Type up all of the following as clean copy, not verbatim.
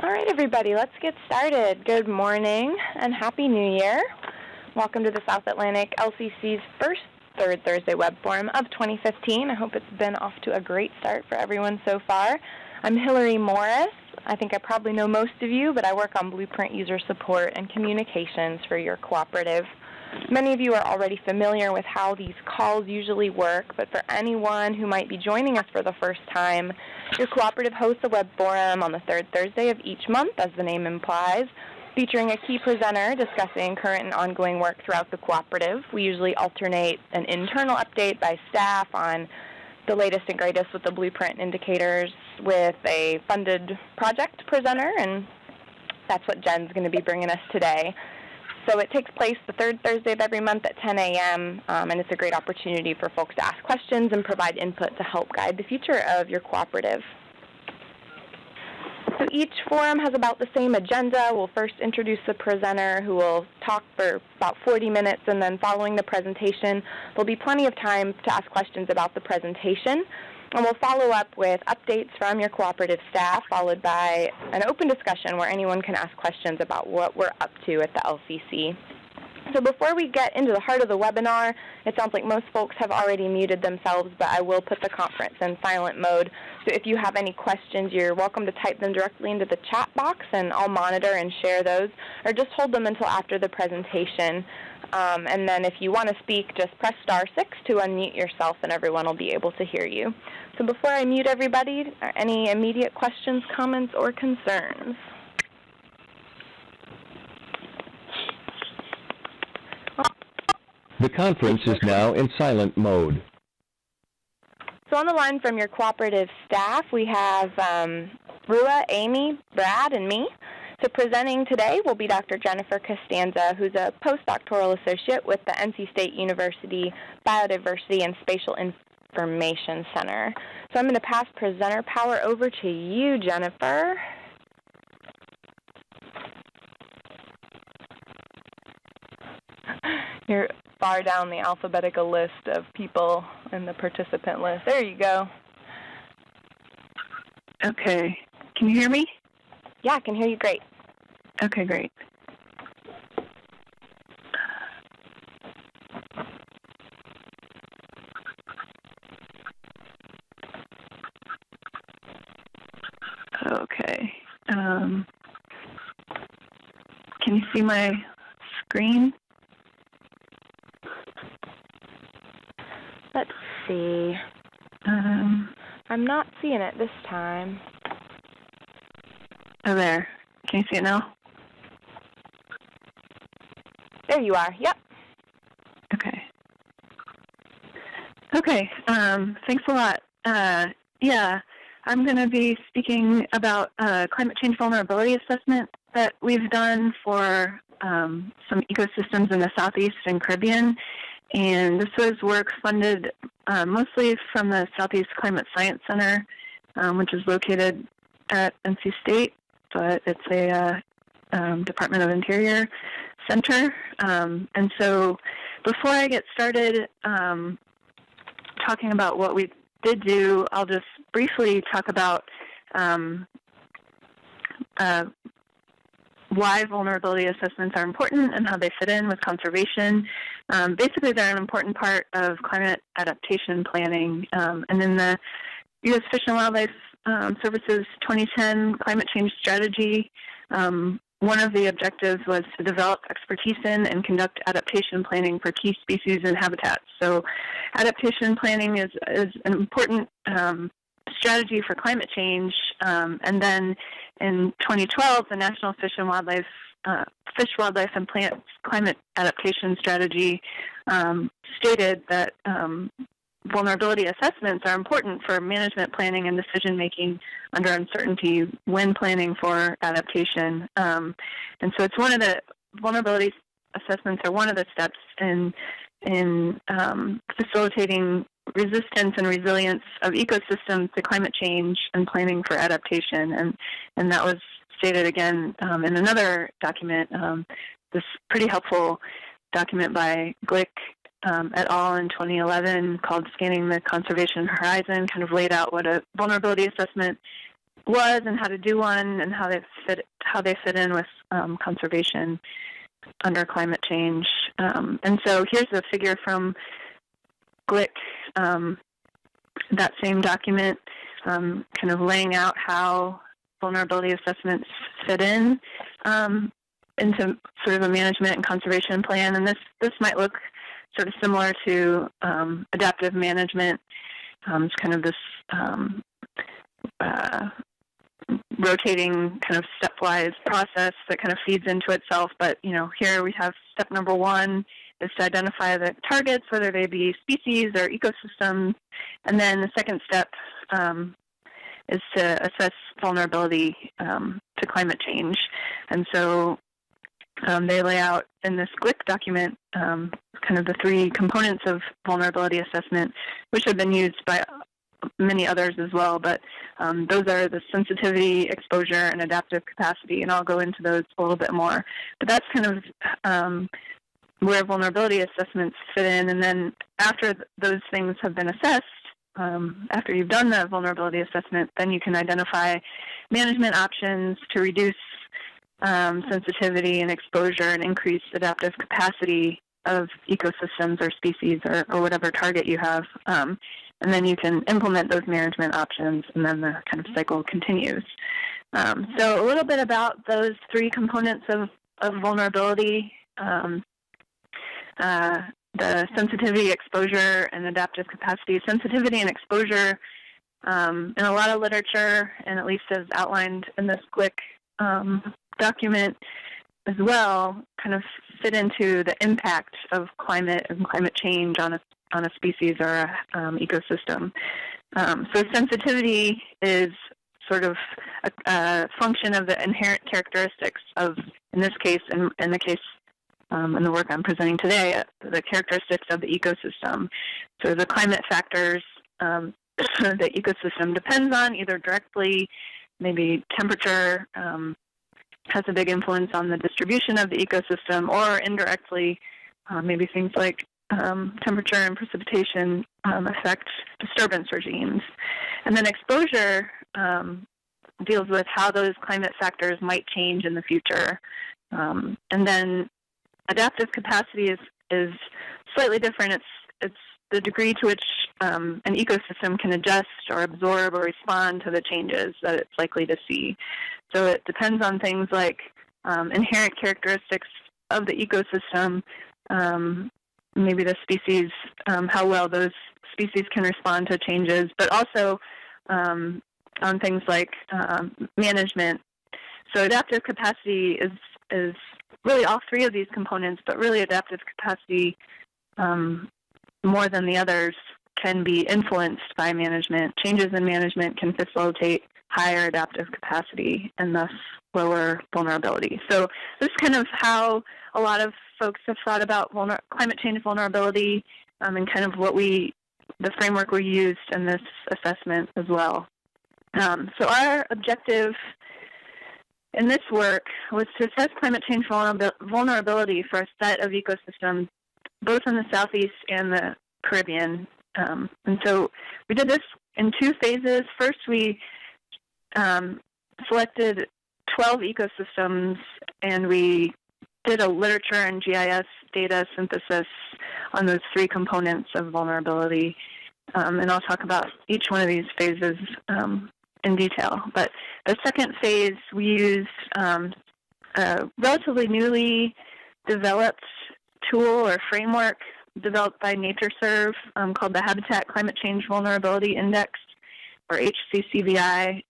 All right, everybody, let's get started. Good morning and Happy New Year. Welcome to the South Atlantic LCC's first Third Thursday Web Forum of 2015. I hope it's been off to a great start for everyone so far. I'm Hillary Morris. I think I probably know most of you, but I work on Blueprint user support and communications for your cooperative. Many of you are already familiar with how these calls usually work, but for anyone who might be joining us for the first time, your cooperative hosts a web forum on the third Thursday of each month, as the name implies, featuring a key presenter discussing current and ongoing work throughout the cooperative. We usually alternate an internal update by staff on the latest and greatest with the blueprint indicators with a funded project presenter, and that's what Jen's going to be bringing us today. So it takes place the third Thursday of every month at 10 a.m., and it's a great opportunity for folks to ask questions and provide input to help guide the future of your cooperative. So each forum has about the same agenda. We'll first introduce the presenter, who will talk for about 40 minutes, and then following the presentation, there'll be plenty of time to ask questions about the presentation. And we'll follow up with updates from your cooperative staff, followed by an open discussion where anyone can ask questions about what we're up to at the LCC. So before we get into the heart of the webinar, it sounds like most folks have already muted themselves, but I will put the conference in silent mode. So if you have any questions, you're welcome to type them directly into the chat box, and I'll monitor and share those, or just hold them until after the presentation. And then if you want to speak, just press *6 to unmute yourself, and everyone will be able to hear you. So before I mute everybody, are any immediate questions, comments, or concerns? The conference is now in silent mode. So on the line from your cooperative staff, we have Rua, Amy, Brad, and me. So presenting today will be Dr. Jennifer Costanza, who's a postdoctoral associate with the NC State University Biodiversity and Spatial Information Center. So I'm going to pass presenter power over to you, Jennifer. You're far down the alphabetical list of people in the participant list. There you go. Okay. Can you hear me? Yeah, I can hear you great. Okay, great. Okay. Can you see my screen? Let's see. I'm not seeing it this time. Oh, there. Can you see it now? There you are. Yep. Okay. Okay. Thanks a lot. Yeah, I'm going to be speaking about climate change vulnerability assessment that we've done for some ecosystems in the Southeast and Caribbean. And this was work funded mostly from the Southeast Climate Science Center, which is located at NC State, but it's a Department of Interior center. And so before I get started talking about what we did do, I'll just briefly talk about why vulnerability assessments are important and how they fit in with conservation. Basically, they're an important part of climate adaptation planning. And in the U.S. Fish and Wildlife Service's 2010 climate change strategy, one of the objectives was to develop expertise in and conduct adaptation planning for key species and habitats. So adaptation planning is an important strategy for climate change. And then in 2012, the National Fish, Wildlife, and Plant Climate Adaptation Strategy stated that vulnerability assessments are important for management planning and decision-making under uncertainty when planning for adaptation. And so it's one of the vulnerability assessments are one of the steps in facilitating resistance and resilience of ecosystems to climate change and planning for adaptation. And that was stated again in another document, this pretty helpful document by Glick et al. In 2011 called Scanning the Conservation Horizon, kind of laid out what a vulnerability assessment was and how to do one and how they fit in with conservation under climate change. And so here's a figure from GLIC, that same document, kind of laying out how vulnerability assessments fit in into sort of a management and conservation plan. And this might look sort of similar to adaptive management. It's kind of this rotating kind of stepwise process that kind of feeds into itself. But, here we have step number one is to identify the targets, whether they be species or ecosystems. And then the second step is to assess vulnerability to climate change. And so they lay out in this GLIC document kind of the three components of vulnerability assessment, which have been used by many others as well, but those are the sensitivity, exposure, and adaptive capacity, and I'll go into those a little bit more. But that's kind of where vulnerability assessments fit in, and then after those things have been assessed, after you've done the vulnerability assessment, then you can identify management options to reduce sensitivity and exposure and increase adaptive capacity of ecosystems or species or whatever target you have. And then you can implement those management options, and then the kind of cycle continues. So a little bit about those three components of vulnerability, the sensitivity, exposure, and adaptive capacity. Sensitivity and exposure, in a lot of literature, and at least as outlined in this GLIC document as well, kind of fit into the impact of climate and climate change on a species or a ecosystem. So sensitivity is sort of a function of the inherent characteristics of, in this case, in the work I'm presenting today, the characteristics of the ecosystem. So the climate factors the ecosystem depends on, either directly, maybe temperature has a big influence on the distribution of the ecosystem, or indirectly, maybe things like temperature and precipitation affect disturbance regimes. And then exposure deals with how those climate factors might change in the future. And then adaptive capacity is slightly different. It's the degree to which an ecosystem can adjust or absorb or respond to the changes that it's likely to see. So it depends on things like inherent characteristics of the ecosystem, maybe the species, how well those species can respond to changes, but also on things like management. So adaptive capacity is really all three of these components, but really adaptive capacity, more than the others, can be influenced by management. Changes in management can facilitate higher adaptive capacity and thus lower vulnerability. So this is kind of how a lot of folks have thought about climate change vulnerability and kind of the framework we used in this assessment as well. So our objective in this work was to assess climate change vulnerability for a set of ecosystems, both in the Southeast and the Caribbean. And so we did this in two phases. First, we selected 12 ecosystems, and we did a literature and GIS data synthesis on those three components of vulnerability. And I'll talk about each one of these phases in detail. But the second phase, we used a relatively newly developed tool or framework developed by NatureServe called the Habitat Climate Change Vulnerability Index, or HCCVI,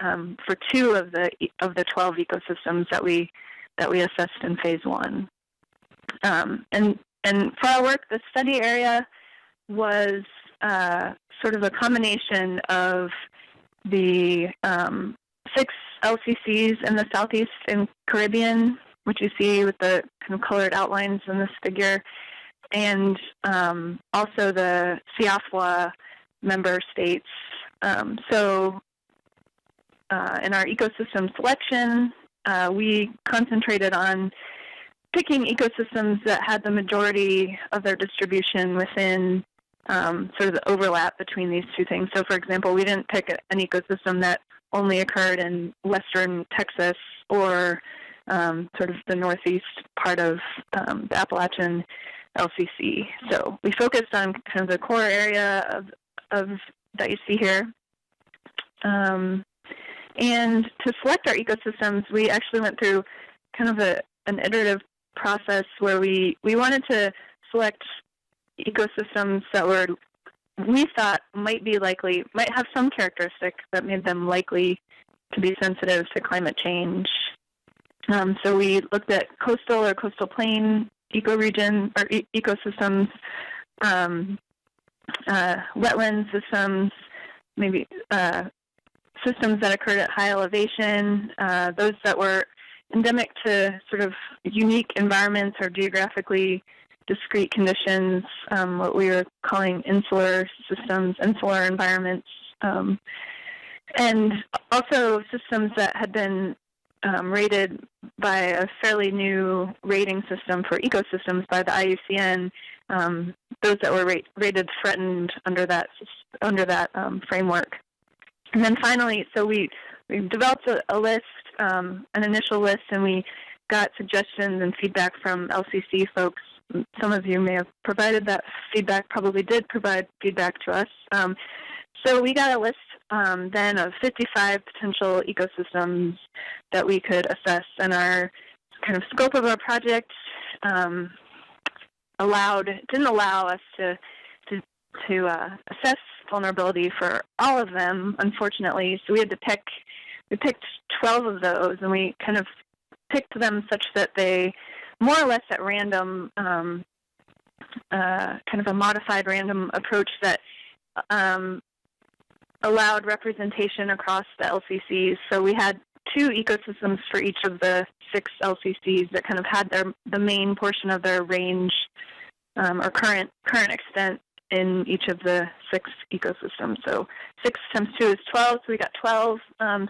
for two of the 12 ecosystems that we assessed in phase one. And for our work, the study area was sort of a combination of the 6 LCCs in the Southeast and Caribbean, which you see with the kind of colored outlines in this figure, and also the CIAFWA member states. So in our ecosystem selection, we concentrated on picking ecosystems that had the majority of their distribution within sort of the overlap between these two things. So, for example, we didn't pick an ecosystem that only occurred in western Texas or sort of the northeast part of the Appalachian LCC. So we focused on kind of the core area of that you see here. And to select our ecosystems, we actually went through kind of an iterative process where we wanted to select ecosystems that we thought might have some characteristic that made them likely to be sensitive to climate change. So we looked at coastal or coastal plain ecoregion or ecosystems, wetland systems, maybe systems that occurred at high elevation, those that were endemic to sort of unique environments or geographically discrete conditions, what we were calling insular systems, insular environments, and also systems that had been rated by a fairly new rating system for ecosystems by the IUCN, those that were rated threatened under that framework. And then finally, so we developed a list, an initial list, and we got suggestions and feedback from LCC folks. Some of you may have provided that feedback, probably did provide feedback to us. So we got a list then of 55 potential ecosystems that we could assess, and our kind of scope of our project didn't allow us to assess vulnerability for all of them, unfortunately. So we had to we picked 12 of those, and we kind of picked them such that they more or less at random, kind of a modified random approach that allowed representation across the LCCs. So we had 2 ecosystems for each of the 6 LCCs that kind of had the main portion of their range or current extent in each of the 6 ecosystems. So 6 times 2 is 12, so we got 12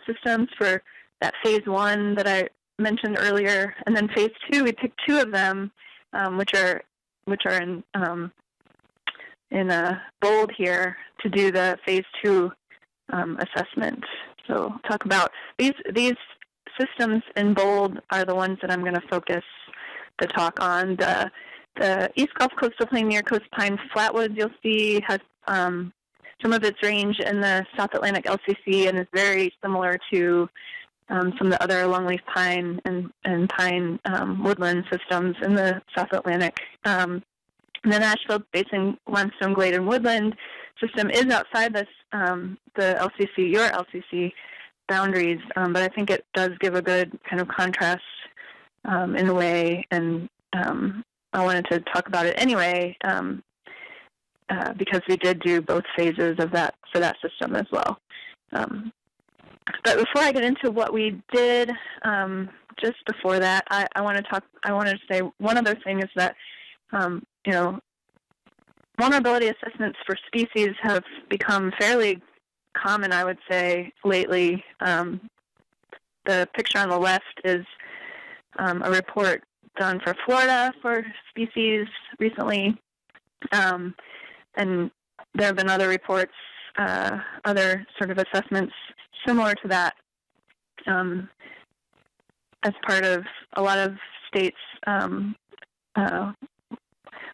systems for that phase 1 that I mentioned earlier. And then phase 2, we picked 2 of them, which are in bold here, to do the phase 2 assessment. So talk about these systems in bold are the ones that I'm going to focus the talk on. The East Gulf Coastal Plain near Coast Pine Flatwoods, you'll see, has some of its range in the South Atlantic LCC and is very similar to some of the other longleaf pine and pine woodland systems in the South Atlantic. The Nashville Basin Limestone Glade and Woodland system is outside this the LCC, your LCC boundaries, but I think it does give a good kind of contrast in a way, and I wanted to talk about it anyway because we did do both phases of that for that system as well. But before I get into what we did, just before that, I wanted to say one other thing is that vulnerability assessments for species have become fairly common, I would say, lately. The picture on the left is a report done for Florida for species recently, and there have been other reports, other sort of assessments similar to that as part of a lot of states'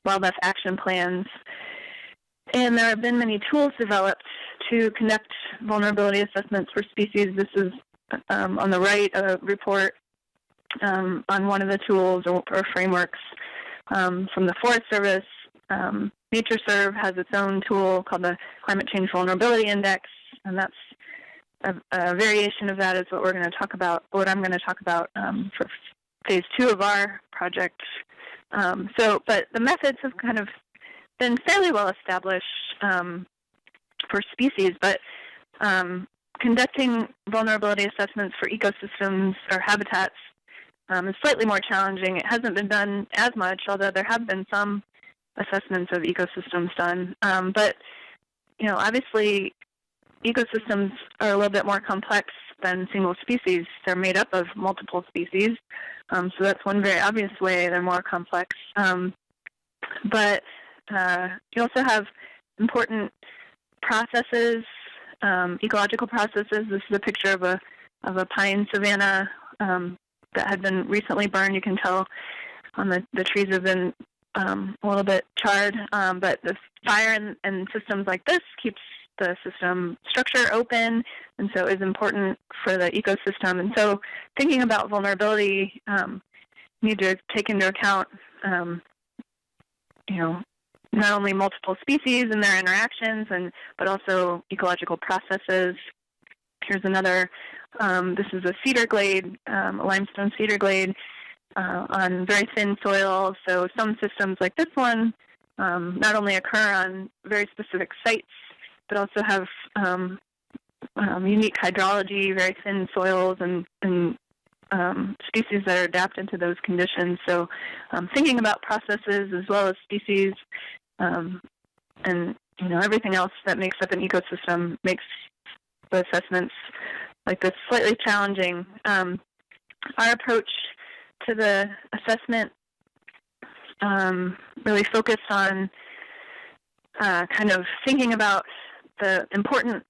wildlife action plans. And there have been many tools developed to conduct vulnerability assessments for species. This is on the right, a report on one of the tools or frameworks from the Forest Service. NatureServe has its own tool called the Climate Change Vulnerability Index, and that's a variation of that is what we're going to talk about, what I'm going to talk about for phase 2 of our project. But the methods have kind of been fairly well established for species, but conducting vulnerability assessments for ecosystems or habitats is slightly more challenging. It hasn't been done as much, although there have been some assessments of ecosystems done. But obviously, ecosystems are a little bit more complex than single species. They're made up of multiple species, so that's one very obvious way they're more complex. But you also have important processes ecological processes. This is a picture of a pine savanna that had been recently burned. You can tell on the trees have been a little bit charred, but the fire and systems like this keeps the system structure open, and so is important for the ecosystem. And so thinking about vulnerability, you need to take into account, not only multiple species and their interactions, but also ecological processes. Here's another, this is a cedar glade, a limestone cedar glade on very thin soil. So some systems like this one not only occur on very specific sites, but also have unique hydrology, very thin soils, and species that are adapted to those conditions. So thinking about processes as well as species and everything else that makes up an ecosystem makes the assessments like this slightly challenging. Our approach to the assessment really focused on kind of thinking about the important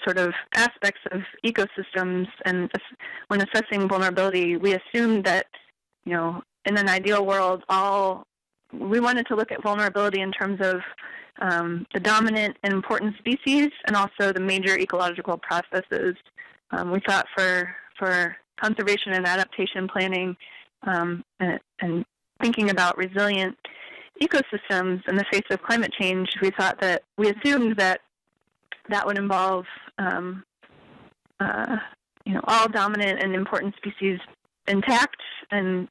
sort of aspects of ecosystems, and when assessing vulnerability, we assumed that, in an ideal world, we wanted to look at vulnerability in terms of the dominant and important species and also the major ecological processes. We thought for conservation and adaptation planning and thinking about resilient ecosystems in the face of climate change, we assumed that would involve all dominant and important species intact and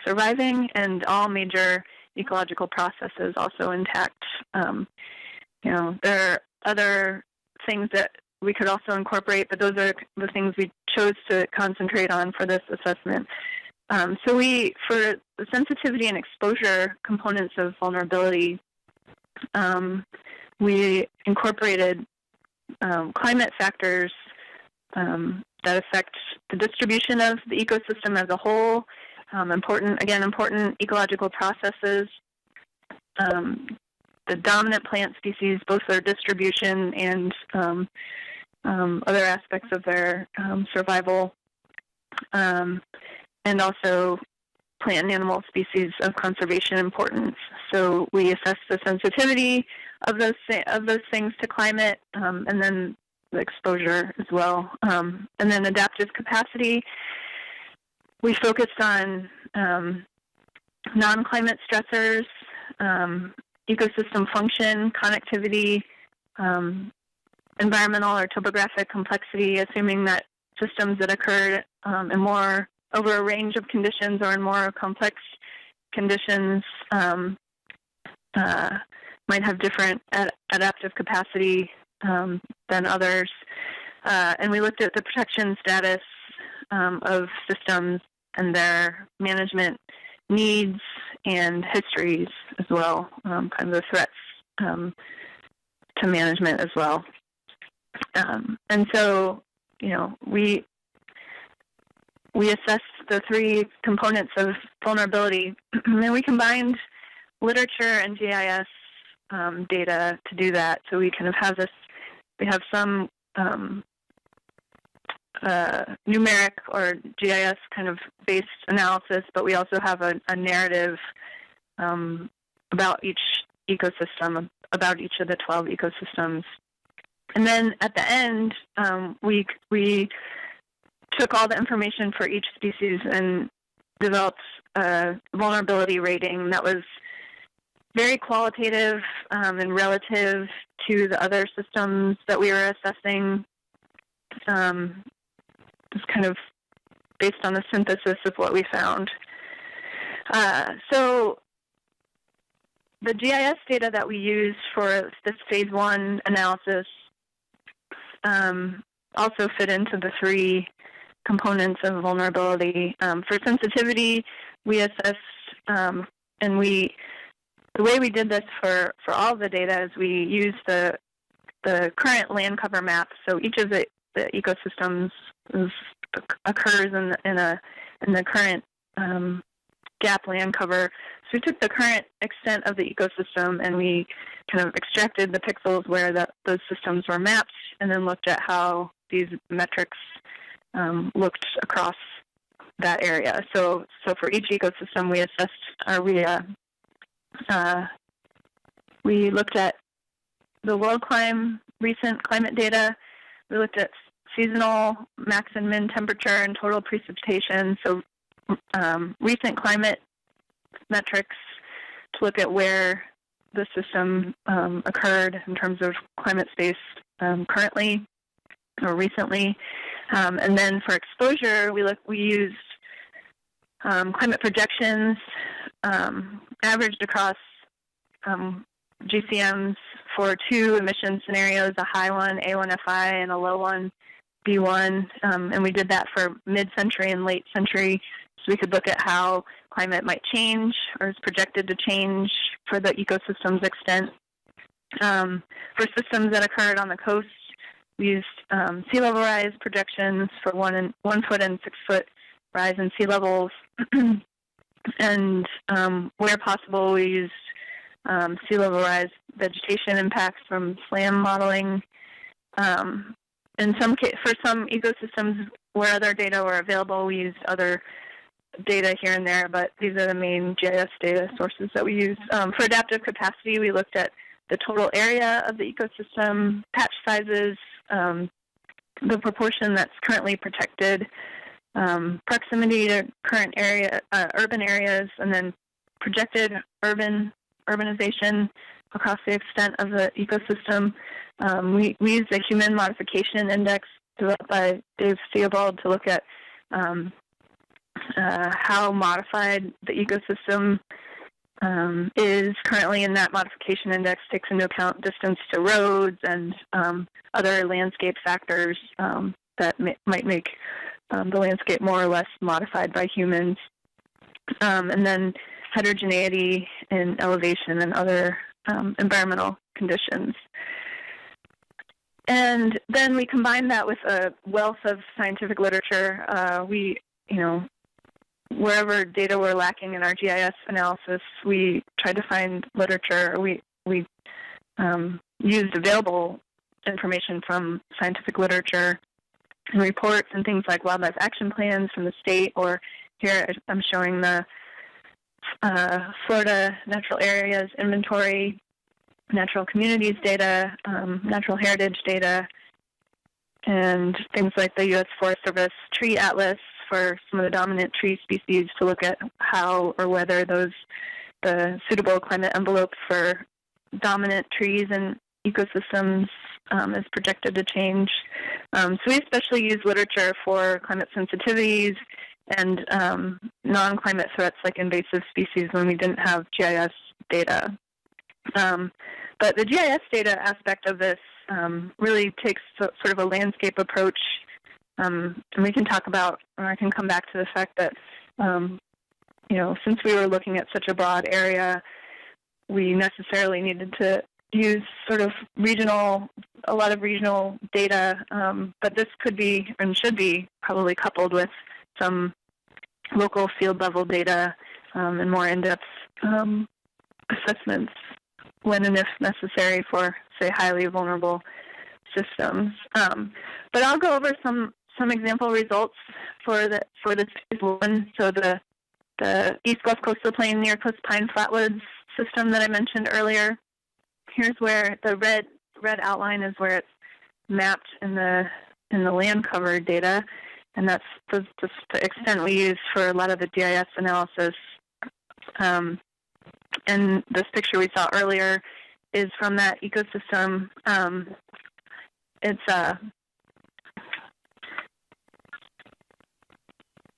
surviving, and all major ecological processes also intact. There are other things that we could also incorporate, but those are the things we chose to concentrate on for this assessment. So for the sensitivity and exposure components of vulnerability, we incorporated climate factors that affect the distribution of the ecosystem as a whole, important ecological processes, the dominant plant species, both their distribution and other aspects of their survival, and also plant and animal species of conservation importance. So we assess the sensitivity of those things to climate, and then the exposure as well. And then adaptive capacity, we focused on non-climate stressors, ecosystem function, connectivity, environmental or topographic complexity, assuming that systems that occurred over a range of conditions or in more complex conditions might have different adaptive capacity than others. And we looked at the protection status of systems and their management needs and histories as well, kind of the threats to management as well. And so, we assessed the three components of vulnerability, and we combined literature and GIS data to do that. So we kind of have we have some numeric or GIS kind of based analysis, but we also have a narrative about each ecosystem, about each of the 12 ecosystems. And then at the end, we took all the information for each species and developed a vulnerability rating that was very qualitative and relative to the other systems that we were assessing. It's kind of based on the synthesis of what we found. So the GIS data that we used for this phase 1 analysis also fit into the three components of vulnerability. For sensitivity, we assessed, and the way we did this for all of the data is we used the current land cover map. So each of the ecosystems occurs in the current gap land cover. we took the current extent of the ecosystem and we kind of extracted the pixels where those systems were mapped, and then looked at how these metrics looked across that area. So for each ecosystem, we assessed, we looked at the world recent climate data. We looked at seasonal max and min temperature and total precipitation. So recent climate metrics to look at where the system occurred in terms of climate space currently or recently. And then for exposure, we used climate projections averaged across GCMs for 2 emission scenarios, a high one, A1FI, and a low one, B1. And we did that for mid-century and late century, so we could look at how climate might change or is projected to change for the ecosystem's extent. For systems that occurred on the coast, we used sea level rise projections for 1 foot and 6 foot rise in sea levels. And where possible, we used sea level rise vegetation impacts from SLAM modeling. For some ecosystems where other data were available, we used other data here and there, but these are the main GIS data sources that we use. For adaptive capacity, we looked at the total area of the ecosystem, patch sizes, the proportion that's currently protected, proximity to current urban areas, and then projected urbanization across the extent of the ecosystem. We used a human modification index developed by Dave Theobald to look at how modified the ecosystem is currently, and that modification index takes into account distance to roads and other landscape factors that might make the landscape more or less modified by humans. And then heterogeneity in elevation and other environmental conditions. And then we combined that with a wealth of scientific literature. Wherever data were lacking in our GIS analysis, we tried to find literature. We used available information from scientific literature and reports and things like wildlife action plans from the state, or here I'm showing the Florida Natural Areas Inventory, natural communities data, natural heritage data, and things like the U.S. Forest Service Tree Atlas for some of the dominant tree species to look at how or whether the suitable climate envelope for dominant trees and ecosystems is projected to change. So we especially use literature for climate sensitivities and non-climate threats like invasive species when we didn't have GIS data. But the GIS data aspect of this really takes sort of a landscape approach, and we can talk about, or I can come back to the fact that, since we were looking at such a broad area, we necessarily needed to use sort of a lot of regional data, but this could be and should be probably coupled with some local field level data and more in-depth assessments when and if necessary for, say, highly vulnerable systems. But I'll go over some example results for this phase 1. So the East Gulf Coastal Plain near Coast Pine Flatwoods system that I mentioned earlier. Here's where the red outline is where it's mapped in the land cover data, and that's the extent we use for a lot of the GIS analysis. And this picture we saw earlier is from that ecosystem.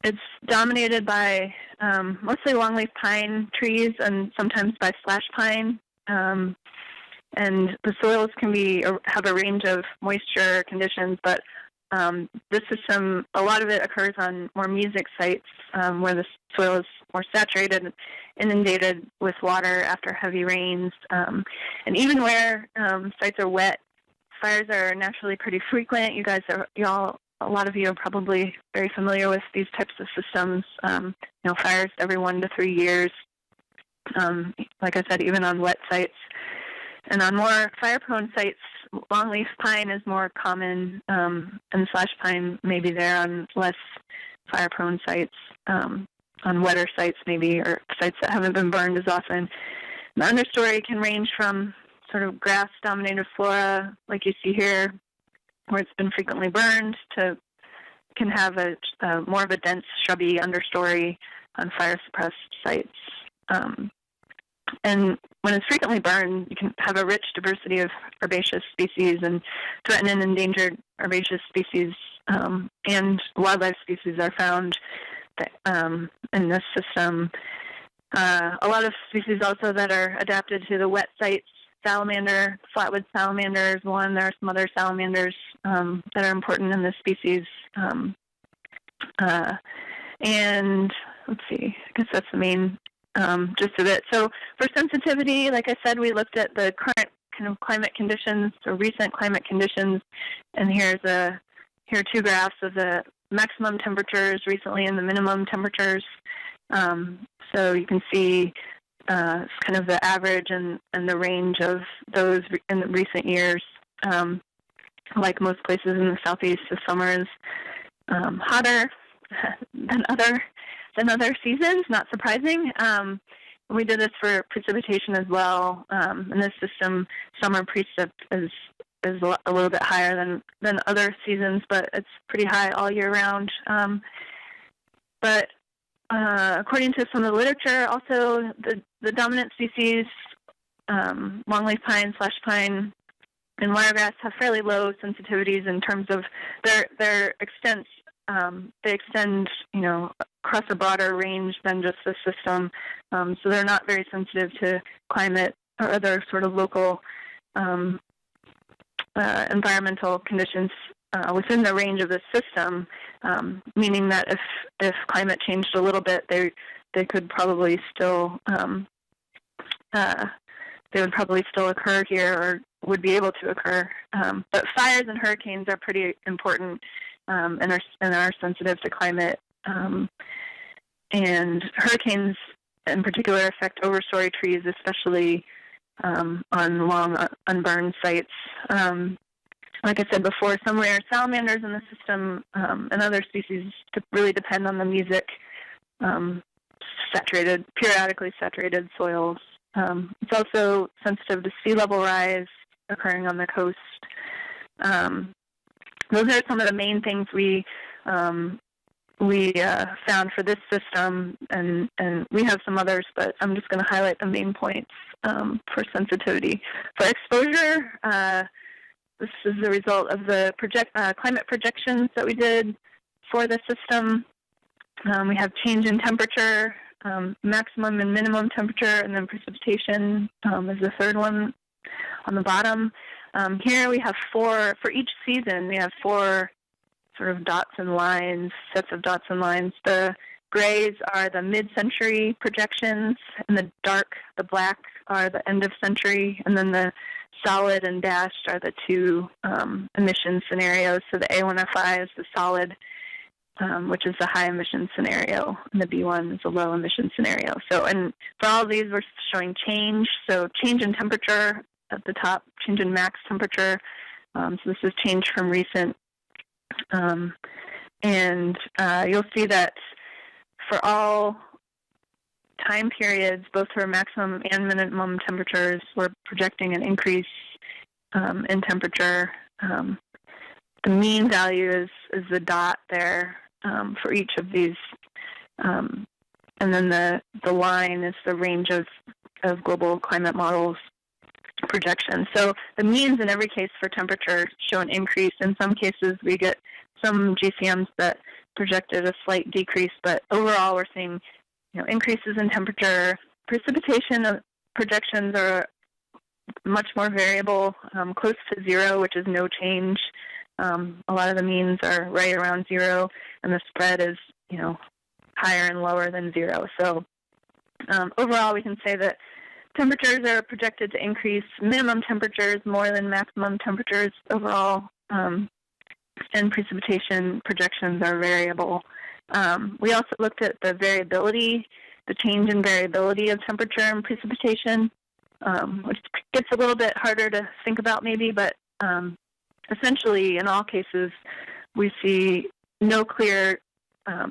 It's dominated by mostly longleaf pine trees and sometimes by slash pine. And the soils can have a range of moisture conditions, but this system, a lot of it occurs on more mesic sites where the soil is more saturated and inundated with water after heavy rains. And even where sites are wet, fires are naturally pretty frequent. A lot of you are probably very familiar with these types of systems. Fires every 1 to 3 years. Like I said, even on wet sites. And on more fire-prone sites, longleaf pine is more common, and slash pine may be there on less fire-prone sites, on wetter sites maybe, or sites that haven't been burned as often. The understory can range from sort of grass-dominated flora, like you see here, where it's been frequently burned, to can have a more of a dense, shrubby understory on fire-suppressed sites. And when it's frequently burned, you can have a rich diversity of herbaceous species, and threatened and endangered herbaceous species and wildlife species are found in this system. A lot of species also that are adapted to the wet sites. Salamander, flatwood salamander is one. There are some other salamanders that are important in this species. And let's see, I guess that's the main gist of it. So for sensitivity, like I said, we looked at the current kind of climate conditions or recent climate conditions, and here are two graphs of the maximum temperatures recently and the minimum temperatures. So you can see kind of the average and the range of those in the recent years. Like most places in the southeast, the summer is hotter than other seasons, not surprising. We did this for precipitation as well. In this system, summer precip is a little bit higher than other seasons, but it's pretty high all year round. But according to some of the literature, also the dominant species, longleaf pine, slash pine, and wiregrass have fairly low sensitivities in terms of their extents. They extend, across a broader range than just the system, so they're not very sensitive to climate or other sort of local environmental conditions within the range of the system. Meaning that if climate changed a little bit, they could probably still occur here, or would be able to occur. But fires and hurricanes are pretty important and are sensitive to climate. And hurricanes in particular affect overstory trees, especially on long unburned sites. Like I said before, some rare salamanders in the system and other species really depend on the music, periodically saturated soils. It's also sensitive to sea level rise occurring on the coast. Those are some of the main things we found for this system, and we have some others, but I'm just going to highlight the main points for sensitivity. For exposure, this is the result of the climate projections that we did for the system. We have change in temperature, maximum and minimum temperature, and then precipitation is the third one on the bottom. Here we have for each season, we have 4 sort of dots and lines, sets of dots and lines. The grays are the mid-century projections, and the black are the end of century, and then the solid and dashed are the 2 emission scenarios. So the A1FI is the solid, which is the high emission scenario, and the B1 is a low emission scenario. So, and for all of these, we're showing change. So change in temperature at the top, change in max temperature. So this is change from recent. And you'll see that for all time periods, both for maximum and minimum temperatures, we're projecting an increase in temperature. The mean value is the dot there for each of these. And then the line is the range of global climate models projections. So the means in every case for temperature show an increase. In some cases, we get some GCMs that projected a slight decrease, but overall we're seeing increases in temperature. Precipitation projections are much more variable, close to 0, which is no change. A lot of the means are right around 0, and the spread is, higher and lower than 0. So overall, we can say that temperatures are projected to increase, minimum temperatures more than maximum temperatures overall, and precipitation projections are variable. We also looked at the variability the change in variability of temperature and precipitation, which gets a little bit harder to think about maybe, but essentially in all cases we see no clear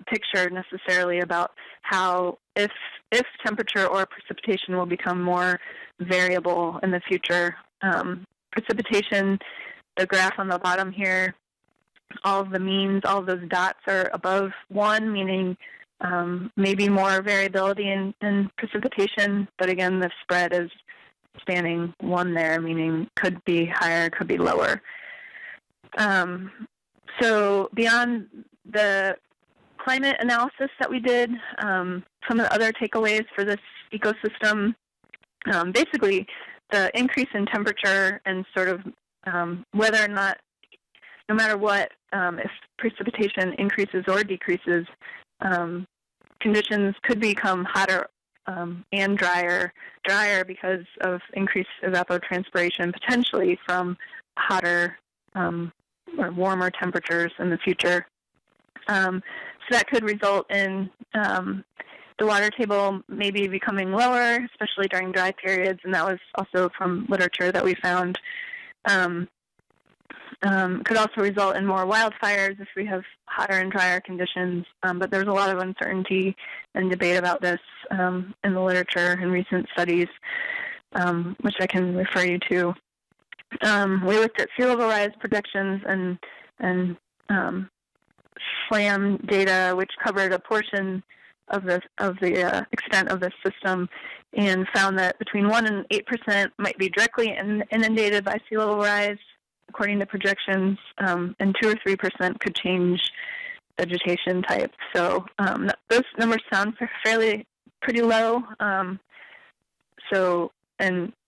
picture necessarily about how, if temperature or precipitation will become more variable in the future. Precipitation, the graph on the bottom here, all of the means, all of those dots are above 1, meaning maybe more variability in precipitation, but again, the spread is spanning 1 there, meaning could be higher, could be lower. So beyond the climate analysis that we did, some of the other takeaways for this ecosystem, basically the increase in temperature and sort of whether or not, no matter what, if precipitation increases or decreases, conditions could become hotter and drier because of increased evapotranspiration, potentially from hotter or warmer temperatures in the future. So that could result in the water table maybe becoming lower, especially during dry periods, and that was also from literature that we found. Could also result in more wildfires if we have hotter and drier conditions, but there's a lot of uncertainty and debate about this in the literature and recent studies, which I can refer you to. We looked at sea level rise projections and SLAM data, which covered a portion of the extent of this system, and found that between 1% and 8% might be directly inundated by sea level rise, according to projections, and 2 or 3% could change vegetation type. So those numbers sound pretty low. And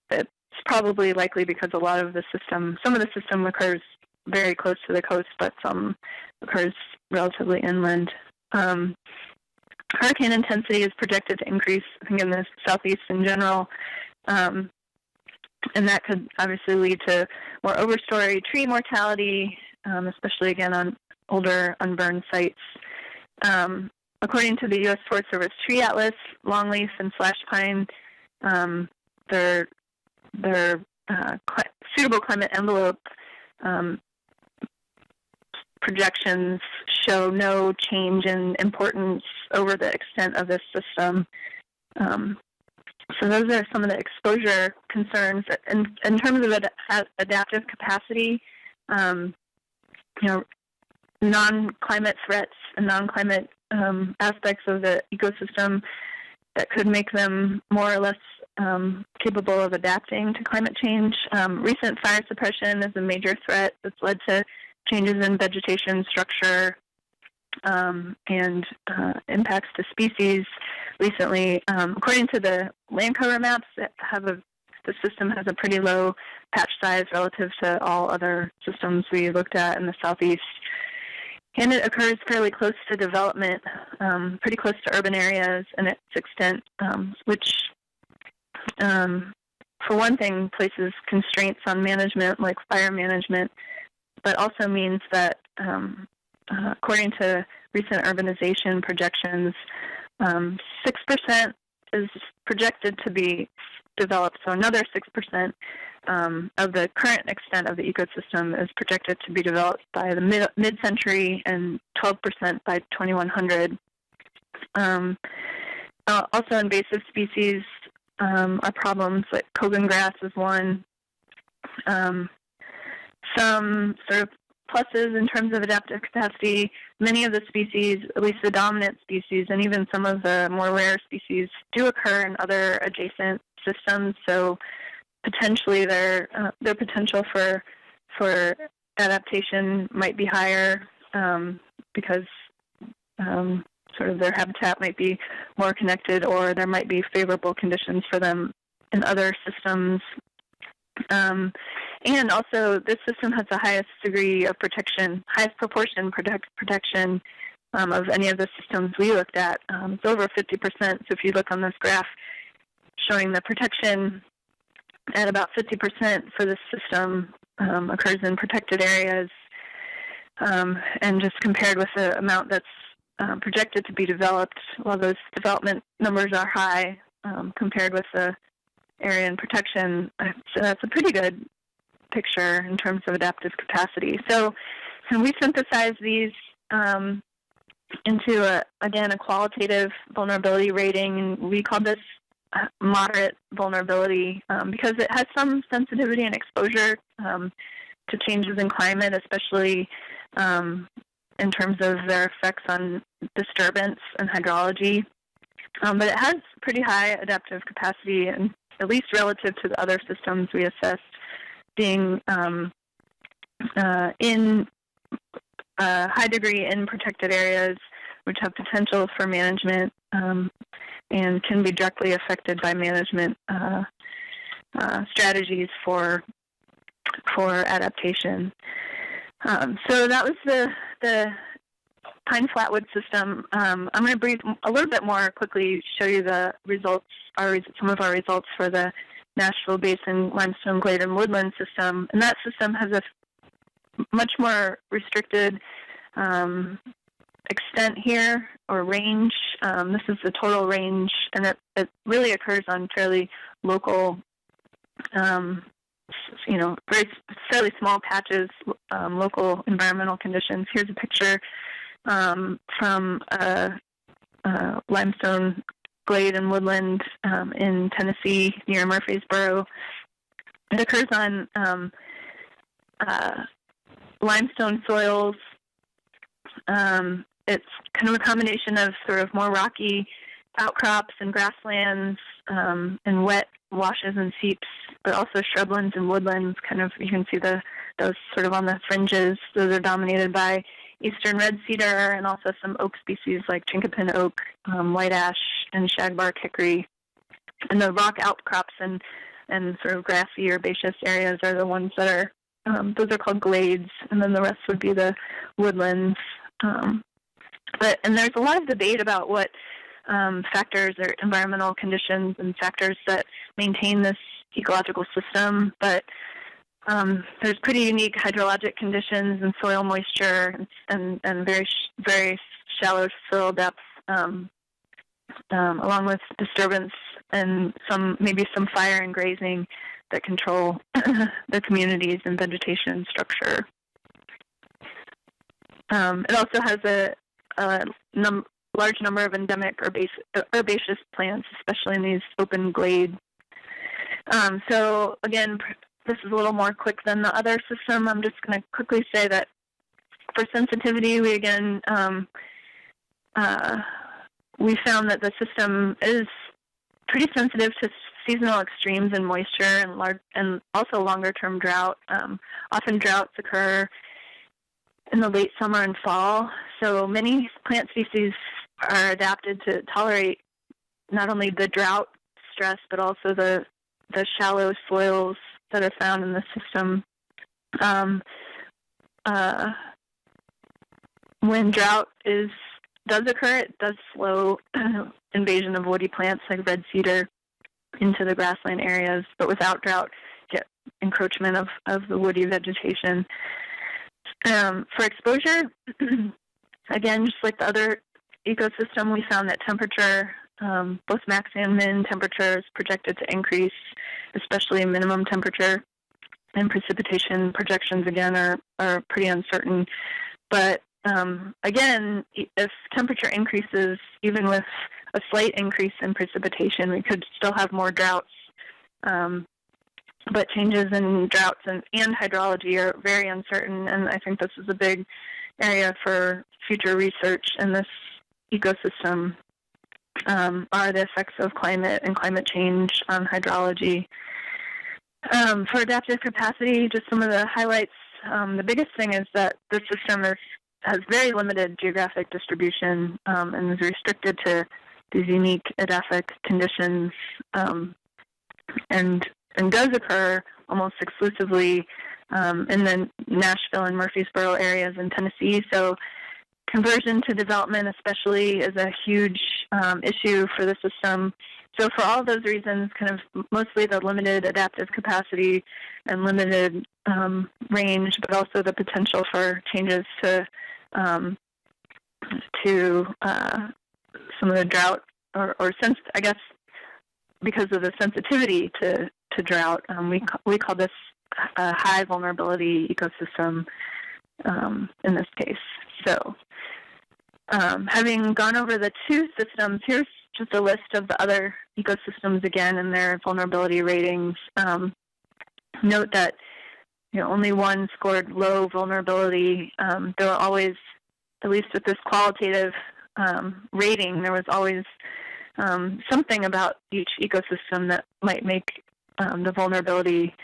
it's probably likely because a lot of some of the system occurs very close to the coast, but some occurs relatively inland. Hurricane intensity is projected to increase, I think, in the southeast in general. And that could obviously lead to more overstory tree mortality, especially, again, on older unburned sites. According to the U.S. Forest Service Tree Atlas, longleaf and slash pine, their suitable climate envelope projections show no change in importance over the extent of this system. So those are some of the exposure concerns. In terms of adaptive capacity, non-climate threats and non-climate aspects of the ecosystem that could make them more or less capable of adapting to climate change. Recent fire suppression is a major threat that's led to changes in vegetation structure and impacts to species. Recently, according to the land cover maps, the system has a pretty low patch size relative to all other systems we looked at in the southeast. And it occurs fairly close to development, pretty close to urban areas and its extent, which, for one thing, places constraints on management, like fire management, but also means that, according to recent urbanization projections, 6% is projected to be developed, so another 6% of the current extent of the ecosystem is projected to be developed by the mid-century and 12% by 2100. Also, invasive species are problems, like Kogan grass is one. Some sort of pluses in terms of adaptive capacity. Many of the species, at least the dominant species, and even some of the more rare species, do occur in other adjacent systems. So potentially their potential for adaptation might be higher because sort of their habitat might be more connected, or there might be favorable conditions for them in other systems. And also, this system has the highest degree of protection, highest proportion protection of any of the systems we looked at. It's over 50%. So if you look on this graph showing the protection at about 50% for this system occurs in protected areas, and just compared with the amount that's projected to be developed, while those development numbers are high compared with the area in protection, so that's a pretty good picture in terms of adaptive capacity. So we synthesize these into, again, a qualitative vulnerability rating, and we call this moderate vulnerability because it has some sensitivity and exposure to changes in climate, especially in terms of their effects on disturbance and hydrology. But it has pretty high adaptive capacity, and at least relative to the other systems we assessed, being in high degree in protected areas, which have potential for management and can be directly affected by management strategies for adaptation. So that was the pine flatwood system. I'm going to brief a little bit more quickly, show you the results, some of our results for the Nashville Basin limestone glade and woodland system. And that system has a much more restricted extent here, or range. This is the total range, and it really occurs on fairly local, fairly small patches, local environmental conditions. Here's a picture from a limestone glade and woodland in Tennessee near Murfreesboro. It occurs on limestone soils. It's kind of a combination of sort of more rocky outcrops and grasslands and wet washes and seeps, but also shrublands and woodlands. Kind of, you can see those sort of on the fringes. Those are dominated by eastern red cedar and also some oak species like chinkapin oak, white ash, and shagbark hickory. And the rock outcrops and sort of grassy herbaceous areas are the ones that are, those are called glades, and then the rest would be the woodlands. And there's a lot of debate about what factors or environmental conditions and factors that maintain this ecological system, but there's pretty unique hydrologic conditions and soil moisture and very shallow soil depth, along with disturbance and maybe some fire and grazing that control the communities and vegetation structure. It also has a large number of endemic herbaceous plants, especially in these open glades. So again, this is a little more quick than the other system. I'm just going to quickly say that for sensitivity, we again we found that the system is pretty sensitive to seasonal extremes in moisture and also longer-term drought. Often droughts occur in the late summer and fall. So many plant species are adapted to tolerate not only the drought stress, but also the shallow soils that are found in the system. When drought does occur, it does slow invasion of woody plants like red cedar into the grassland areas, but without drought, you get encroachment of the woody vegetation. For exposure, again, just like the other ecosystem, we found that temperature, both max and min temperature, is projected to increase, especially minimum temperature, and precipitation projections, again, are pretty uncertain. But again, if temperature increases, even with a slight increase in precipitation, we could still have more droughts. But changes in droughts and hydrology are very uncertain, and I think this is a big area for future research in this ecosystem, are the effects of climate and climate change on hydrology. For adaptive capacity, just some of the highlights. The biggest thing is that the system has very limited geographic distribution and is restricted to these unique edaphic conditions, and does occur almost exclusively in the Nashville and Murfreesboro areas in Tennessee. So conversion to development especially is a huge issue for the system. So for all those reasons, kind of mostly the limited adaptive capacity and limited range, but also the potential for changes to to some of the drought, or I guess because of the sensitivity to drought, we call this a high vulnerability ecosystem in this case. So having gone over the two systems, here's just a list of the other ecosystems again and their vulnerability ratings. Note that only one scored low vulnerability. There were always, at least with this qualitative rating, there was always something about each ecosystem that might make the vulnerability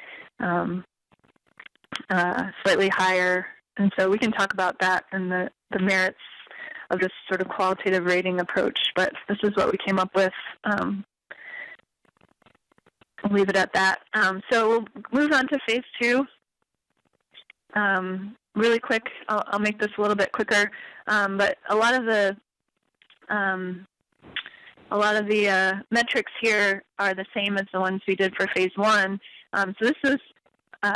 slightly higher. And so we can talk about that and the merits of this sort of qualitative rating approach, but this is what we came up with. I'll leave it at that. So we'll move on to phase 2. Really quick, I'll make this a little bit quicker, but a lot of the metrics here are the same as the ones we did for phase 1. So this was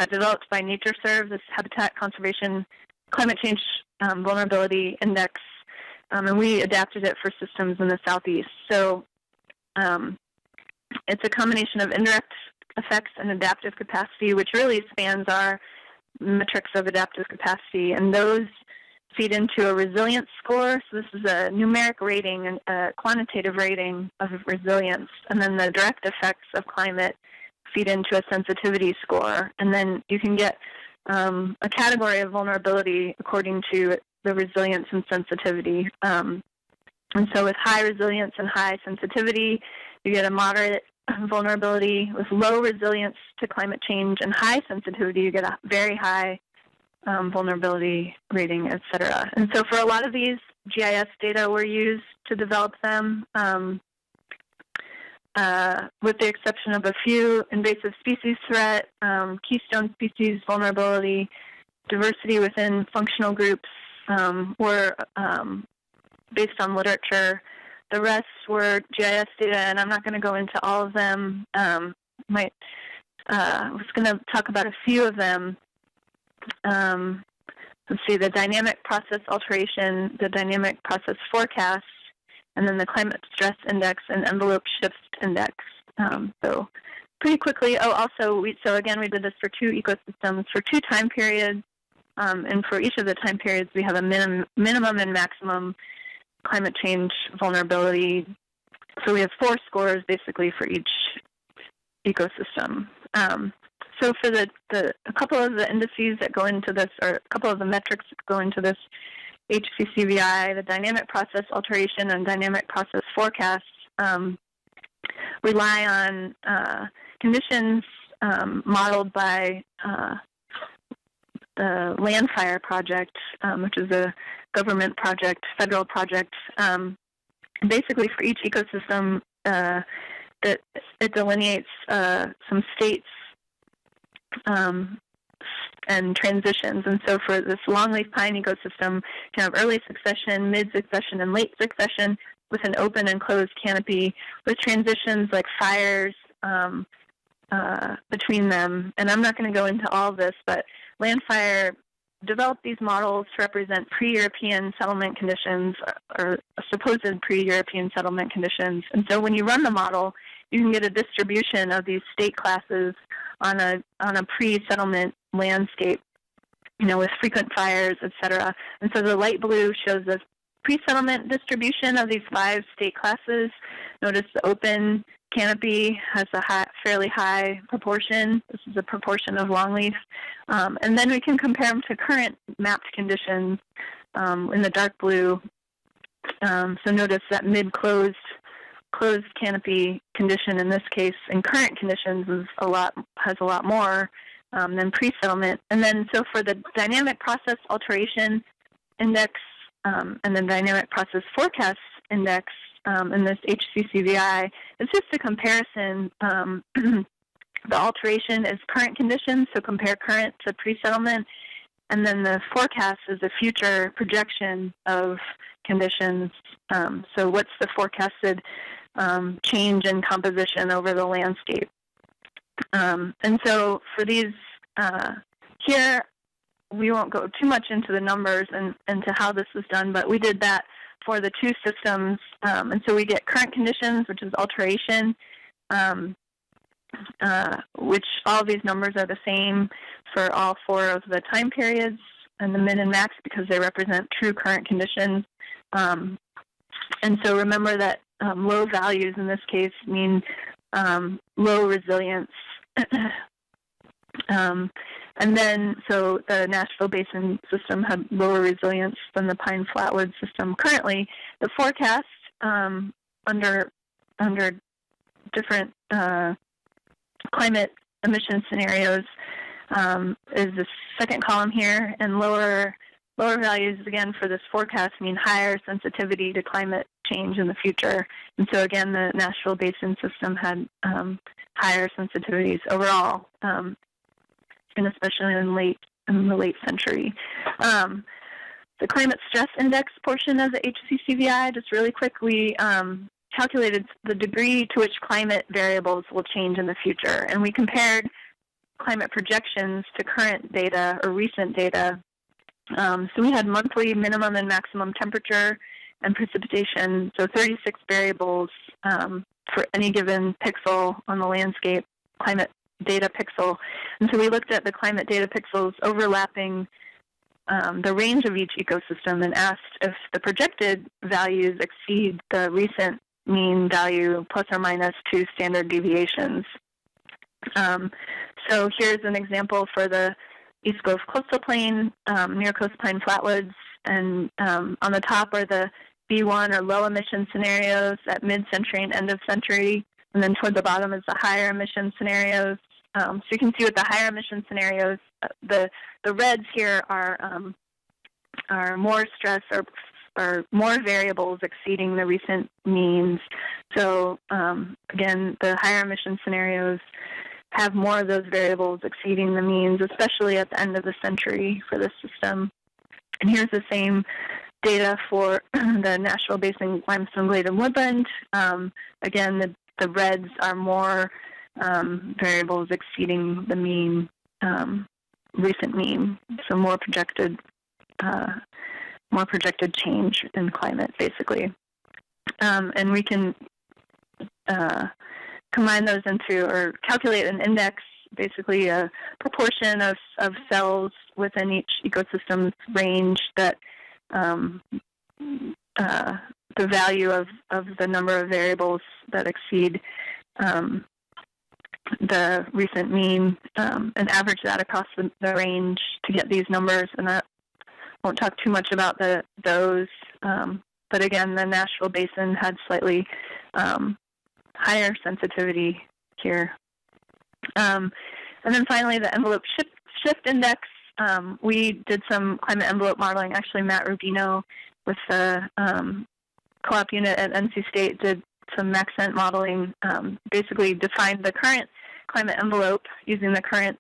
developed by NatureServe, this Habitat Conservation Climate Change Vulnerability Index, and we adapted it for systems in the Southeast. So it's a combination of indirect effects and adaptive capacity, which really spans our metrics of adaptive capacity, and those feed into a resilience score. So this is a numeric rating and a quantitative rating of resilience, and then the direct effects of climate feed into a sensitivity score, and then you can get a category of vulnerability according to the resilience and sensitivity. And so with high resilience and high sensitivity, you get a moderate vulnerability. With low resilience to climate change and high sensitivity, you get a very high vulnerability rating, et cetera. And so for a lot of these, GIS data were used to develop them, with the exception of a few: invasive species threat, keystone species vulnerability, diversity within functional groups were based on literature. The rest were GIS data, and I'm not going to go into all of them. I was going to talk about a few of them. Let's see, the dynamic process alteration, the dynamic process forecast, and then the climate stress index and envelope shift index. So pretty quickly, so again, we did this for 2 ecosystems for 2 time periods, and for each of the time periods, we have a minimum and maximum climate change vulnerability. So we have 4 scores basically for each ecosystem. So for a couple of the indices that go into this, or a couple of the metrics that go into this HCCVI, the dynamic process alteration and dynamic process forecast rely on conditions modeled by the Land Fire Project, which is a government project, federal project. Basically, for each ecosystem, that it delineates some states and transitions. And so for this longleaf pine ecosystem, you can have early succession, mid-succession, and late succession with an open and closed canopy with transitions like fires between them. And I'm not going to go into all of this, but Land Fire developed these models to represent pre-European settlement conditions, or supposed pre-European settlement conditions. And so when you run the model, you can get a distribution of these state classes on a pre-settlement landscape, with frequent fires, et cetera. And so the light blue shows the pre-settlement distribution of these 5 state classes. Notice the open canopy has a fairly high proportion. This is a proportion of longleaf. And then we can compare them to current mapped conditions in the dark blue. So notice that mid-closed canopy condition in this case in current conditions has a lot more than pre-settlement. And then so for the dynamic process alteration index and the dynamic process forecast index in this HCCVI, it's just a comparison. The alteration is current conditions, so compare current to pre-settlement, and then the forecast is a future projection of conditions. So what's the forecasted change in composition over the landscape? And so for these here, we won't go too much into the numbers and to how this was done, but we did that for the two systems. And so we get current conditions, which is alteration, which all of these numbers are the same for all four of the time periods, and the min and max because they represent true current conditions. And so remember that low values in this case mean low resilience. And then, so the Nashville Basin system had lower resilience than the Pine Flatwoods system. Currently, the forecast under different climate emission scenarios is the second column here, and lower values, again, for this forecast mean higher sensitivity to climate change in the future. And so, again, the Nashville Basin system had higher sensitivities overall, and especially in the late century. The climate stress index portion of the HCCVI, just really quick, we calculated the degree to which climate variables will change in the future. And we compared climate projections to current data or recent data. So we had monthly minimum and maximum temperature and precipitation, so 36 variables for any given pixel on the landscape climate data pixel. And so we looked at the climate data pixels overlapping the range of each ecosystem and asked if the projected values exceed the recent mean value plus or minus 2 standard deviations. So here's an example for the East Gulf Coastal Plain, near Coast Pine Flatwoods, and on the top are the B1 or low emission scenarios at mid-century and end of century, and then toward the bottom is the higher emission scenarios. So you can see with the higher emission scenarios, the reds here are more stress or more variables exceeding the recent means. So again, the higher emission scenarios have more of those variables exceeding the means, especially at the end of the century for this system. And here's the same data for the Nashville Basin limestone glade and woodland. Again, the reds are more variables exceeding the mean, recent mean, so more projected change in climate, basically. And we can combine those into, or calculate an index, basically a proportion of cells within each ecosystem's range that the value of the number of variables that exceed the recent mean, and average that across the range to get these numbers. And I won't talk too much about those, but again, the Nashville Basin had slightly higher sensitivity here. And then finally, the envelope shift index. We did some climate envelope modeling. Actually, Matt Rubino with the co-op unit at NC State did some Maxent modeling, basically defined the current climate envelope using the current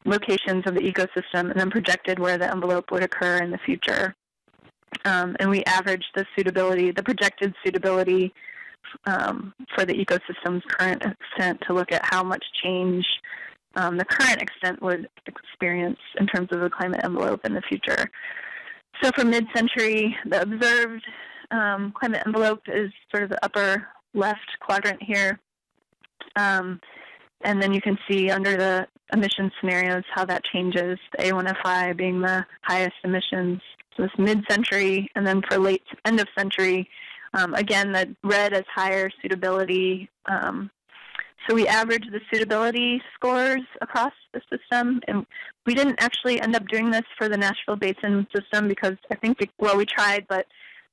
locations of the ecosystem, and then projected where the envelope would occur in the future. And we averaged the projected suitability for the ecosystem's current extent to look at how much change the current extent would experience in terms of the climate envelope in the future. So for mid-century, the observed climate envelope is sort of the upper left quadrant here. And then you can see under the emission scenarios how that changes, the A1FI being the highest emissions. So this mid-century, and then for late end of century, again, the red is higher suitability. So we averaged the suitability scores across the system, and we didn't actually end up doing this for the Nashville Basin system because I think, we tried, but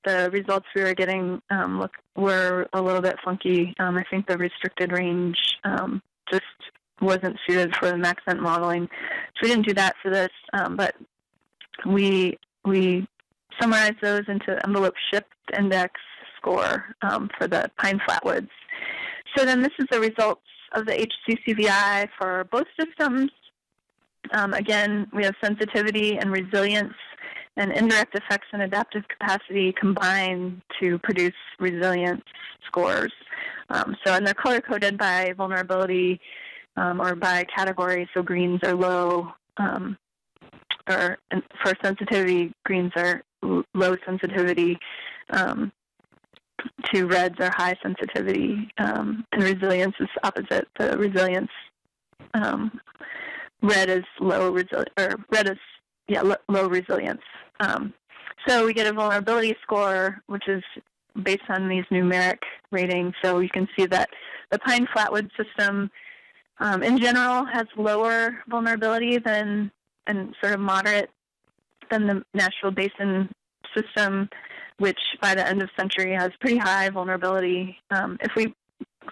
the results we were getting were a little bit funky. I think the restricted range just wasn't suited for the Maxent modeling. So we didn't do that for this, but we summarized those into envelope shift index score for the Pine Flatwoods. So then this is the results of the HCCVI for both systems. Again, we have sensitivity and resilience and indirect effects and adaptive capacity combined to produce resilience scores. And they're color-coded by vulnerability or by category. So greens are low, or for sensitivity, greens are low sensitivity, to reds are high sensitivity, and resilience is opposite. The resilience, red is low low resilience. So we get a vulnerability score, which is based on these numeric ratings. So you can see that the pine flatwood system, in general, has lower vulnerability than, and sort of moderate than the Nashville Basin system, which by the end of century has pretty high vulnerability. If we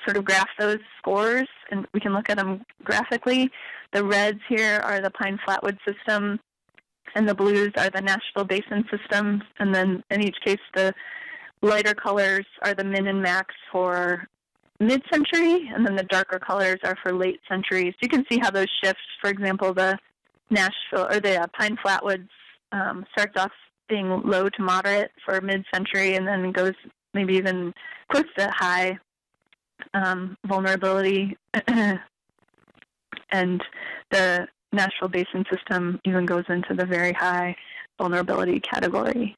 sort of graph those scores, and we can look at them graphically, the reds here are the pine flatwood system, and the blues are the Nashville Basin system, and then in each case the lighter colors are the min and max for mid-century, and then the darker colors are for late century. So you can see how those shift. For example, the Nashville or the pine flatwoods starts off being low to moderate for mid-century, and then goes maybe even close to high vulnerability, and the Nashville Basin system even goes into the very high vulnerability category.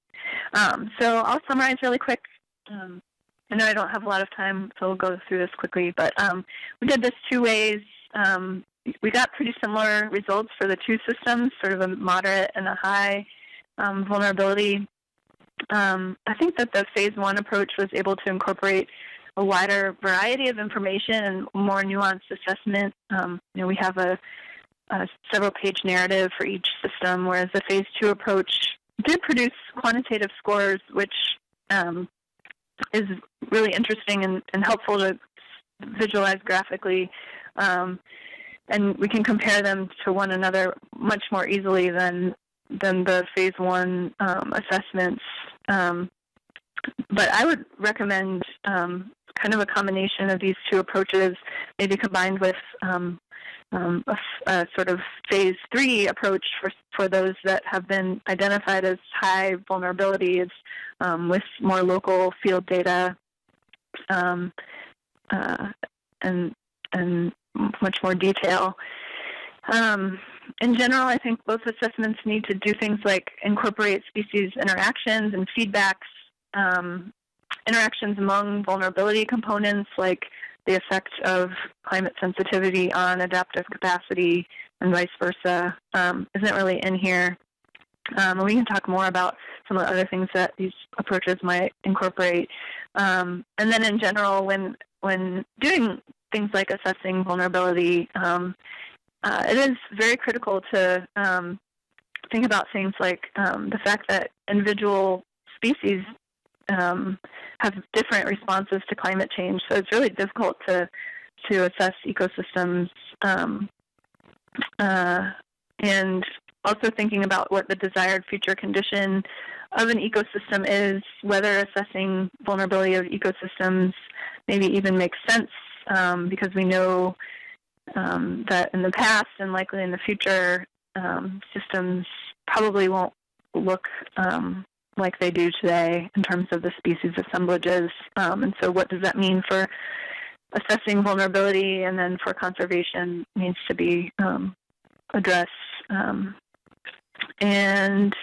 So I'll summarize really quick. I know I don't have a lot of time, so we'll go through this quickly, but we did this two ways. We got pretty similar results for the two systems, sort of a moderate and a high vulnerability. I think that the phase one approach was able to incorporate a wider variety of information and more nuanced assessment. We have a several-page narrative for each system, whereas the phase two approach did produce quantitative scores, which is really interesting and helpful to visualize graphically. And we can compare them to one another much more easily than the phase one assessments. But I would recommend kind of a combination of these two approaches, maybe combined with a sort of phase three approach for those that have been identified as high vulnerabilities, with more local field data and much more detail. In general, I think both assessments need to do things like incorporate species interactions and feedbacks, interactions among vulnerability components, like the effect of climate sensitivity on adaptive capacity and vice versa, isn't really in here. And we can talk more about some of the other things that these approaches might incorporate. And then in general, when doing things like assessing vulnerability, it is very critical to think about things like the fact that individual species have different responses to climate change. So it's really difficult to assess ecosystems, and also thinking about what the desired future condition of an ecosystem is, whether assessing vulnerability of ecosystems maybe even makes sense, because we know that in the past and likely in the future, systems probably won't look like they do today in terms of the species assemblages. And so what does that mean for assessing vulnerability, and then for conservation needs to be addressed. And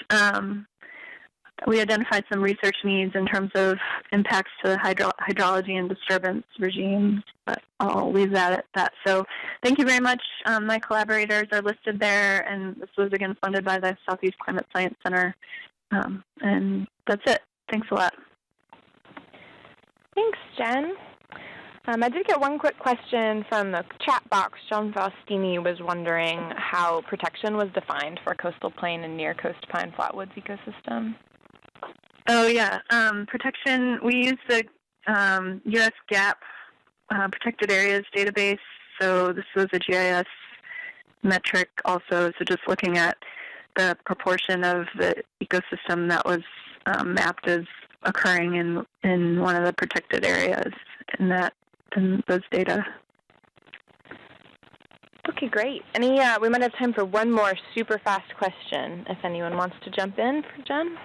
we identified some research needs in terms of impacts to hydrology and disturbance regimes, but I'll leave that at that. So thank you very much. My collaborators are listed there, and this was again funded by the Southeast Climate Science Center. And that's it. Thanks a lot. Thanks, Jen. I did get one quick question from the chat box. John Faustini was wondering how protection was defined for coastal plain and near coast pine flatwoods ecosystem. Oh, yeah. Protection, we use the U.S. GAP Protected Areas database. So this was a GIS metric also. So just looking at the proportion of the ecosystem that was mapped as occurring in one of the protected areas in those data. Okay, great. We might have time for one more super fast question if anyone wants to jump in for Jen.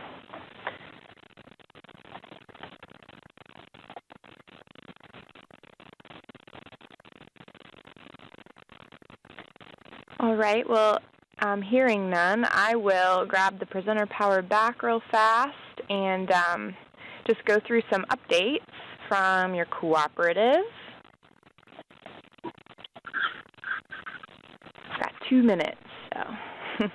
All right, well, hearing none, I will grab the presenter power back real fast and just go through some updates from your cooperative. I've got 2 minutes, so.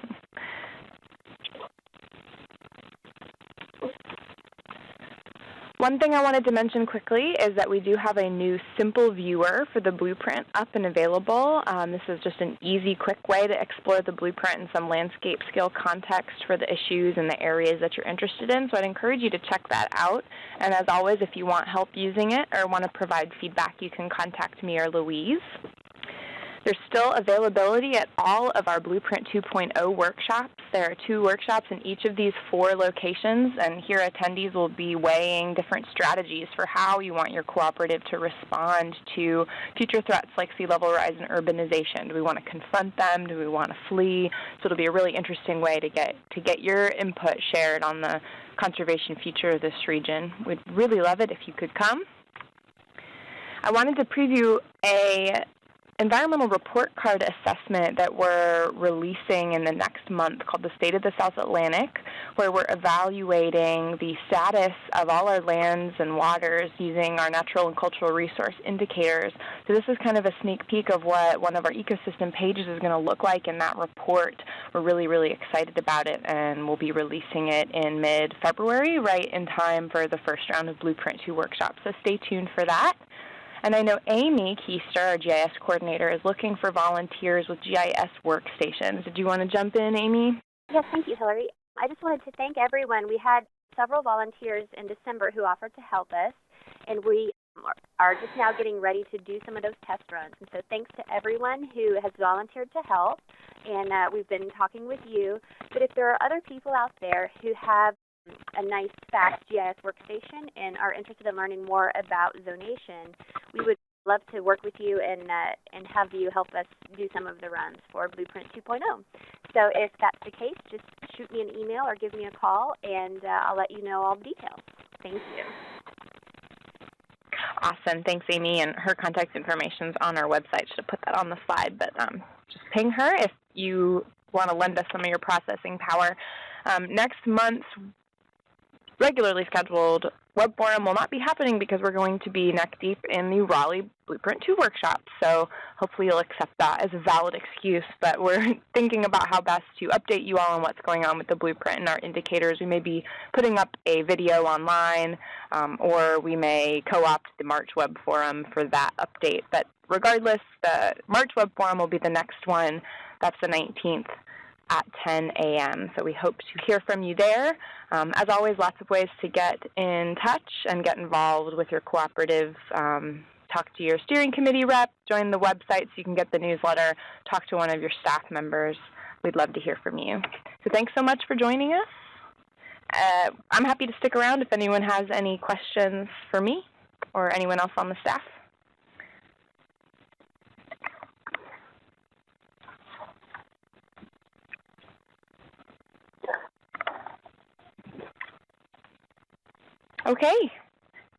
One thing I wanted to mention quickly is that we do have a new simple viewer for the blueprint up and available. This is just an easy, quick way to explore the blueprint in some landscape scale context for the issues and the areas that you're interested in. So I'd encourage you to check that out. And as always, if you want help using it or want to provide feedback, you can contact me or Louise. There's still availability at all of our Blueprint 2.0 workshops. There are 2 workshops in each of these 4 locations, and here attendees will be weighing different strategies for how you want your cooperative to respond to future threats like sea level rise and urbanization. Do we want to confront them? Do we want to flee? So it'll be a really interesting way to get your input shared on the conservation future of this region. We'd really love it if you could come. I wanted to preview a environmental report card assessment that we're releasing in the next month called the State of the South Atlantic, where we're evaluating the status of all our lands and waters using our natural and cultural resource indicators. So this is kind of a sneak peek of what one of our ecosystem pages is going to look like in that report. We're really, really excited about it, and we'll be releasing it in mid-February, right in time for the first round of Blueprint 2 workshops. So stay tuned for that. And I know Amy Keister, our GIS coordinator, is looking for volunteers with GIS workstations. Did you want to jump in, Amy? Yes, thank you, Hillary. I just wanted to thank everyone. We had several volunteers in December who offered to help us, and we are just now getting ready to do some of those test runs. And so thanks to everyone who has volunteered to help, and we've been talking with you. But if there are other people out there who have a nice, fast GIS workstation and are interested in learning more about zonation, we would love to work with you and have you help us do some of the runs for Blueprint 2.0. So if that's the case, just shoot me an email or give me a call, and I'll let you know all the details. Thank you. Awesome. Thanks, Amy. And her contact information is on our website. Should have put that on the slide, but just ping her if you want to lend us some of your processing power. Next month's regularly scheduled web forum will not be happening because we're going to be neck deep in the Raleigh Blueprint 2 workshop. So hopefully you'll accept that as a valid excuse, but we're thinking about how best to update you all on what's going on with the blueprint and our indicators. We may be putting up a video online, or we may co-opt the March web forum for that update. But regardless, the March web forum will be the next one. That's the 19th. At 10 a.m. So we hope to hear from you there. As always, lots of ways to get in touch and get involved with your cooperative. Talk to your steering committee rep, join the website so you can get the newsletter, talk to one of your staff members. We'd love to hear from you. So thanks so much for joining us. I'm happy to stick around if anyone has any questions for me or anyone else on the staff. Okay.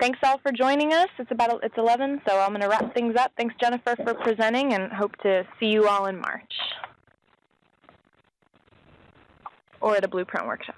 Thanks all for joining us. It's 11, so I'm going to wrap things up. Thanks, Jennifer, for presenting, and hope to see you all in March or at a Blueprint workshop.